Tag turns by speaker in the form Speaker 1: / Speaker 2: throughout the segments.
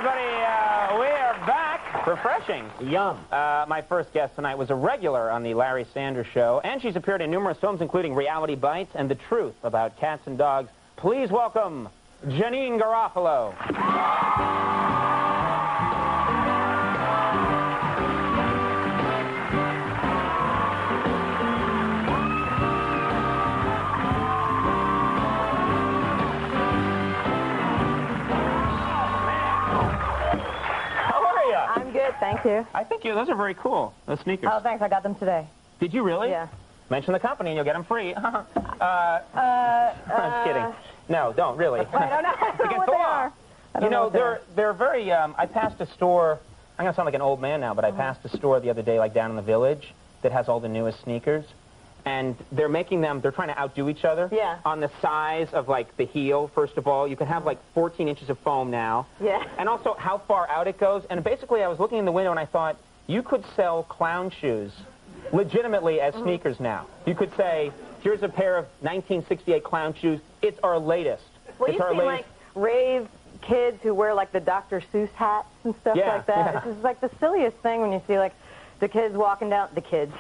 Speaker 1: everybody. We are back. Refreshing.
Speaker 2: Yum.
Speaker 1: My first guest tonight was a regular on the Larry Sanders Show, and she's appeared in numerous films, including Reality Bites and The Truth About Cats and Dogs. Please welcome Janeane Garofalo.
Speaker 3: Thank you.
Speaker 1: I think those are very cool, those sneakers.
Speaker 3: Oh, thanks. I got them today.
Speaker 1: Did you really?
Speaker 3: Yeah.
Speaker 1: Mention the company and you'll get them free. I'm kidding. No, don't really.
Speaker 3: I don't know what they are.
Speaker 1: You know, they're very, I passed a store, I'm going to sound like an old man now, but I passed a store the other day, like down in the village, that has all the newest sneakers. And they're making them, they're trying to outdo each other.
Speaker 3: Yeah.
Speaker 1: On the size of, like, the heel, first of all. You can have, like, 14 inches of foam now.
Speaker 3: Yeah.
Speaker 1: And also how far out it goes. And basically, I was looking in the window and I thought, you could sell clown shoes legitimately as sneakers now. You could say, here's a pair of 1968 clown shoes. It's our latest.
Speaker 3: Well,
Speaker 1: it's
Speaker 3: you see, like, rave kids who wear, like, the Dr. Seuss hats and stuff like that.
Speaker 1: Yeah.
Speaker 3: It's just, like, the silliest thing when you see, like, the kids walking down, the kids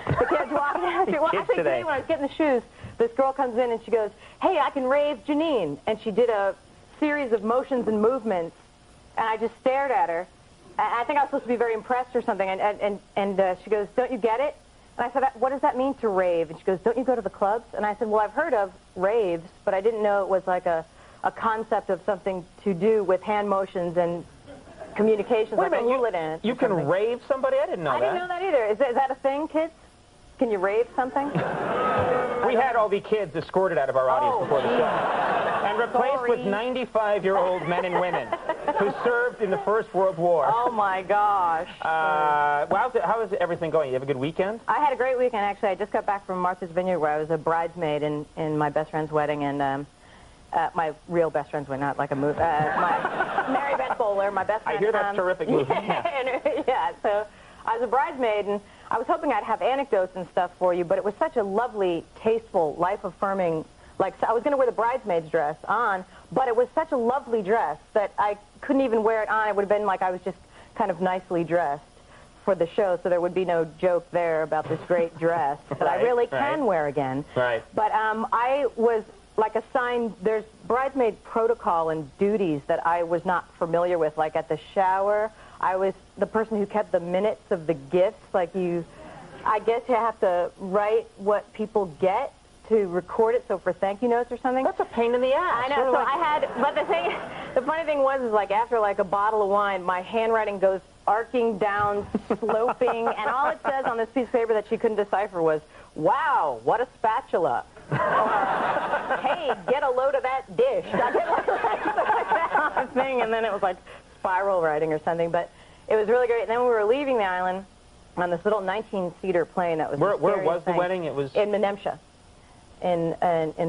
Speaker 3: walking down the street. Well, I think today when I was getting the shoes, this girl comes in and she goes, hey, I can rave Janeane. And she did a series of motions and movements, and I just stared at her. I think I was supposed to be very impressed or something, and she goes, don't you get it? And I said, what does that mean to rave? And she goes, don't you go to the clubs? And I said, well, I've heard of raves, but I didn't know it was like a concept of something to do with hand motions and communications.
Speaker 1: Wait
Speaker 3: like
Speaker 1: a minute,
Speaker 3: hula dance.
Speaker 1: you can rave somebody? I didn't know that.
Speaker 3: I didn't know that either. Is that a thing, kids? Can you rave something?
Speaker 1: We had all the kids escorted out of our audience before the show. And replaced with 95-year-old men and women who served in the First World War.
Speaker 3: Oh, my gosh.
Speaker 1: Well, how is everything going? You have a good weekend?
Speaker 3: I had a great weekend, actually. I just got back from Martha's Vineyard, where I was a bridesmaid in my best friend's wedding, and my real best friend's wedding, not like a movie. My Mary Beth Bowler, my best friend.
Speaker 1: I hear that's a terrific movie.
Speaker 3: Yeah, so I was a bridesmaid, and I was hoping I'd have anecdotes and stuff for you, but it was such a lovely, tasteful, life-affirming, like, I was going to wear the bridesmaid's dress on, but it was such a lovely dress that I couldn't even wear it on. It would have been like I was just kind of nicely dressed for the show, so there would be no joke there about this great dress that I really can wear again.
Speaker 1: Right.
Speaker 3: But I was like assigned, there's bridesmaid protocol and duties that I was not familiar with, like at the shower. I was the person who kept the minutes of the gifts. Like I guess you have to write what people get to record it, so for thank you notes or something.
Speaker 1: That's a pain in the ass.
Speaker 3: I know, so I had, but the funny thing was, is like after like a bottle of wine, my handwriting goes arcing down, sloping, and all it says on this piece of paper that she couldn't decipher was, wow, what a spatula. Or, hey, get a load of that dish. I get like that thing, and then it was like spiral writing or something, but it was really great. And then when we were leaving the island on this little 19-seater plane that was
Speaker 1: Where was the wedding? It was
Speaker 3: in Menemsha, in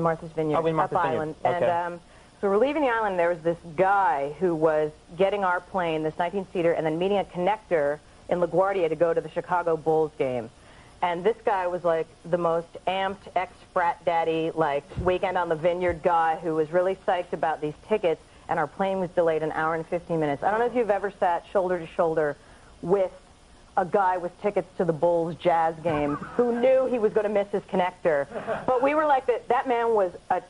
Speaker 3: Martha's Vineyard,
Speaker 1: in Martha's Vineyard.
Speaker 3: Island.
Speaker 1: Okay.
Speaker 3: And so we're leaving the island. There was this guy who was getting our plane, this 19-seater, and then meeting a connector in LaGuardia to go to the Chicago Bulls game. And this guy was like the most amped ex-frat daddy, like weekend on the vineyard guy who was really psyched about these tickets, and our plane was delayed an hour and 15 minutes. I don't know if you've ever sat shoulder to shoulder with a guy with tickets to the Bulls Jazz game who knew he was going to miss his connector. But we were like, that man was a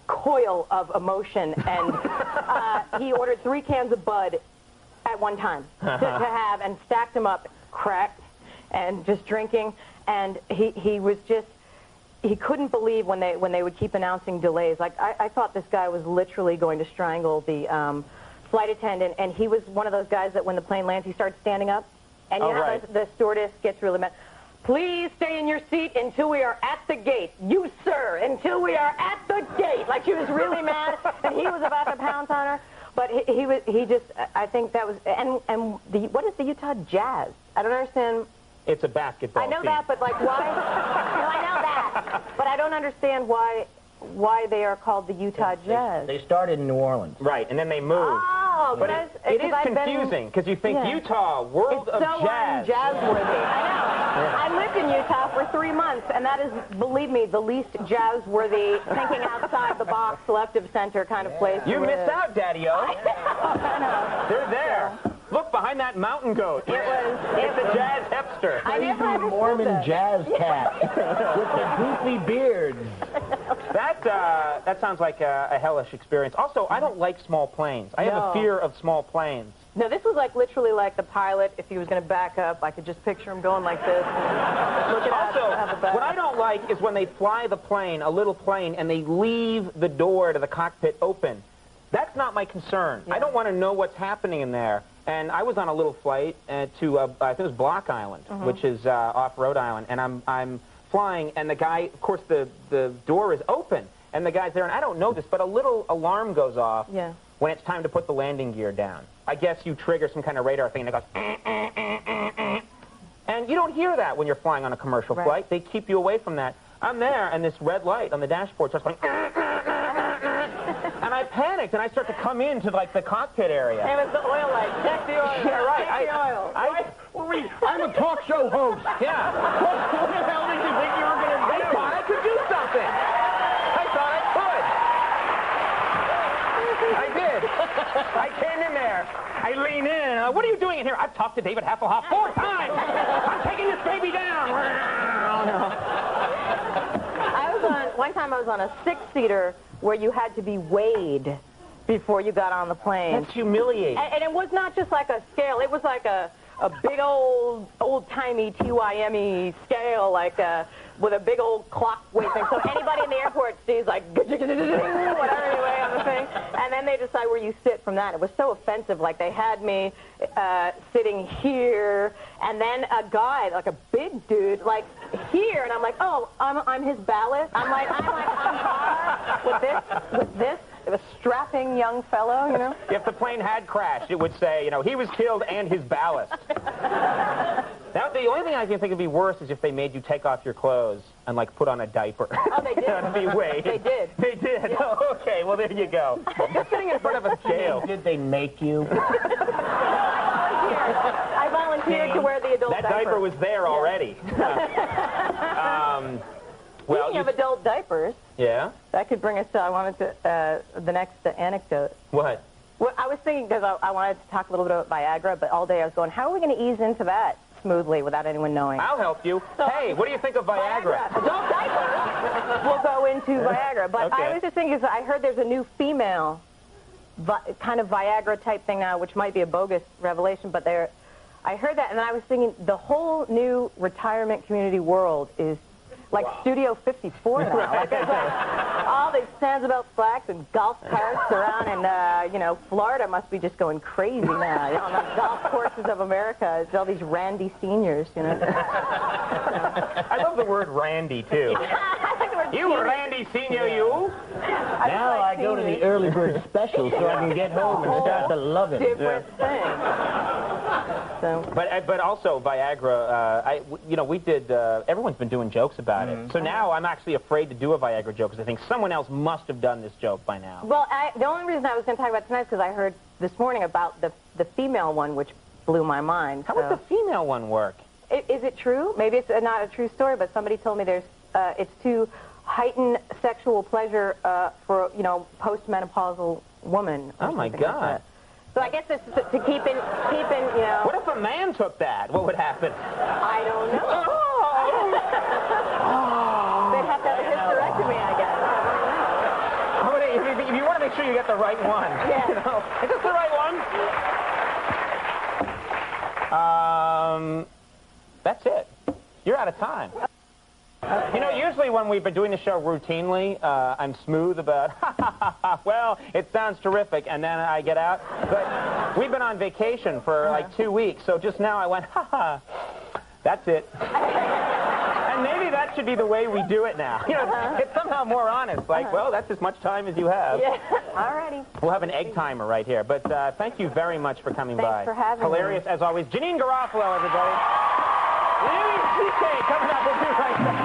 Speaker 3: coil of emotion, and he ordered 3 cans of Bud at one time to have, and stacked them up, cracked, and just drinking. And he was just, he couldn't believe when they would keep announcing delays. Like, I thought this guy was literally going to strangle the flight attendant, and he was one of those guys that when the plane lands, he starts standing up. And you know the stewardess gets really mad. Please stay in your seat until we are at the gate. You, sir, until we are at the gate. Like, she was really mad, and he was about to pounce on her. But he just, I think that was, what is the Utah Jazz? I don't understand.
Speaker 1: It's a basketball
Speaker 3: I know
Speaker 1: team.
Speaker 3: that, but like why? No, I know that, but I don't understand why they are called the Utah Jazz.
Speaker 2: They started in New Orleans.
Speaker 1: Right, and then they moved.
Speaker 3: Oh,
Speaker 1: but it is confusing, because you think Utah, world of jazz.
Speaker 3: It's so jazz-worthy. I know. I lived in Utah for 3 months, and that is, believe me, the least jazz-worthy, thinking outside the box, selective center kind of place.
Speaker 1: You miss out, Daddy-O.
Speaker 3: I know.
Speaker 1: They're there. behind that mountain goat?
Speaker 3: It's
Speaker 1: a jazz hipster.
Speaker 3: I never understood
Speaker 2: Mormon
Speaker 3: that.
Speaker 2: jazz cat with the goofy beards.
Speaker 1: That sounds like a hellish experience. Also, I don't like small planes. I have a fear of small planes.
Speaker 3: No, this was like literally like the pilot. If he was going to back up, I could just picture him going like this. Looking
Speaker 1: Also, what I don't like is when they fly the plane, a little plane, and they leave the door to the cockpit open. That's not my concern.
Speaker 3: Yeah.
Speaker 1: I don't want to know what's happening in there. And I was on a little flight to, I think it was Block Island, which is off Rhode Island, and I'm flying, and the guy, of course, the door is open, and the guy's there, and I don't know this, but a little alarm goes off when it's time to put the landing gear down. I guess you trigger some kind of radar thing, and it goes, and you don't hear that when you're flying on a commercial flight. They keep you away from that. I'm there, and this red light on the dashboard starts going, and I panicked, and I start to come into, like, the cockpit area.
Speaker 3: It was the oil light. Check the oil.
Speaker 1: Yeah, right.
Speaker 3: Check the oil.
Speaker 2: I'm a talk show host.
Speaker 1: Yeah.
Speaker 2: What the hell did you think you were going to do?
Speaker 1: I thought I could do something. I thought I could. I did. I came in there. I lean in. What are you doing in here? I've talked to David Hasselhoff 4 times. I'm taking this baby down.
Speaker 3: One time I was on a 6-seater where you had to be weighed before you got on the plane.
Speaker 1: That's humiliating.
Speaker 3: And it was not just like a scale. It was like a big old-timey TYME scale, like with a big old clock weight thing. So anybody in the airport sees like whatever you weigh on the thing, and then they decide where you sit from that. It was so offensive. Like they had me sitting here, and then a guy, like a big dude, like here, and I'm like, oh, I'm his ballast. I'm on par with this. A strapping young fellow, you know?
Speaker 1: If the plane had crashed, it would say, you know, he was killed and his ballast. Now, the only thing I can think would be worse is if they made you take off your clothes and, like, put on a diaper.
Speaker 3: Oh, they did.
Speaker 1: To be weighed.
Speaker 3: They did.
Speaker 1: They did? Yeah. Oh, okay, well, there you go. Just sitting in front of a jail.
Speaker 2: Did they make you?
Speaker 3: I volunteered to wear the adult diaper.
Speaker 1: That diaper was there already. Well,
Speaker 3: Speaking of adult diapers, that could bring us to, I wanted to, the next anecdote.
Speaker 1: What?
Speaker 3: Well, I was thinking, because I wanted to talk a little bit about Viagra, but all day I was going, how are we going to ease into that smoothly without anyone knowing?
Speaker 1: I'll help you.
Speaker 3: So,
Speaker 1: hey, what do you think of Viagra?
Speaker 3: Adult diapers will go into Viagra. But I was just thinking, I heard there's a new female kind of Viagra type thing now, which might be a bogus revelation, but I heard that, and I was thinking the whole new retirement community world is like Studio 54 now. Like, there's like all these Sanibel slacks and golf carts around, and you know, Florida must be just going crazy now. You know, on the golf courses of America, it's all these randy seniors, you know.
Speaker 1: I love the word randy, too.
Speaker 3: I like the word
Speaker 1: You were Randy Senior, you?
Speaker 2: Now I go to the early bird special so I can get home and start to love it.
Speaker 3: different thing. So.
Speaker 1: But also Viagra, you know, we did, everyone's been doing jokes about it. So now I'm actually afraid to do a Viagra joke because I think someone else must have done this joke by now.
Speaker 3: Well, the only reason I was going to talk about it tonight is because I heard this morning about the female one, which blew my mind.
Speaker 1: How would the female one work?
Speaker 3: Is it true? Maybe it's not a true story, but somebody told me it's to heighten sexual pleasure for, you know, postmenopausal woman.
Speaker 1: Oh, my God.
Speaker 3: Like so I guess it's to keep in, you know.
Speaker 1: What if a man took that? What would happen?
Speaker 3: I don't know. They'd have to have a hysterectomy, I guess.
Speaker 1: If you want to make sure you get the right one.
Speaker 3: Yeah.
Speaker 1: You know, is this the right one? That's it. You're out of time. Okay. You know, usually when we've been doing the show routinely, I'm smooth about, well, it sounds terrific, and then I get out. But we've been on vacation for like 2 weeks, so just now I went, that's it. And maybe that should be the way we do it now. You know, it's somehow more honest. Like, well, that's as much time as you have.
Speaker 3: Yeah. All righty.
Speaker 1: We'll have an egg timer right here. But thank you very much for coming by.
Speaker 3: Thanks for having me.
Speaker 1: Hilarious, as always. Janeane Garofalo, everybody. Louis C.K. coming up. We'll do right back.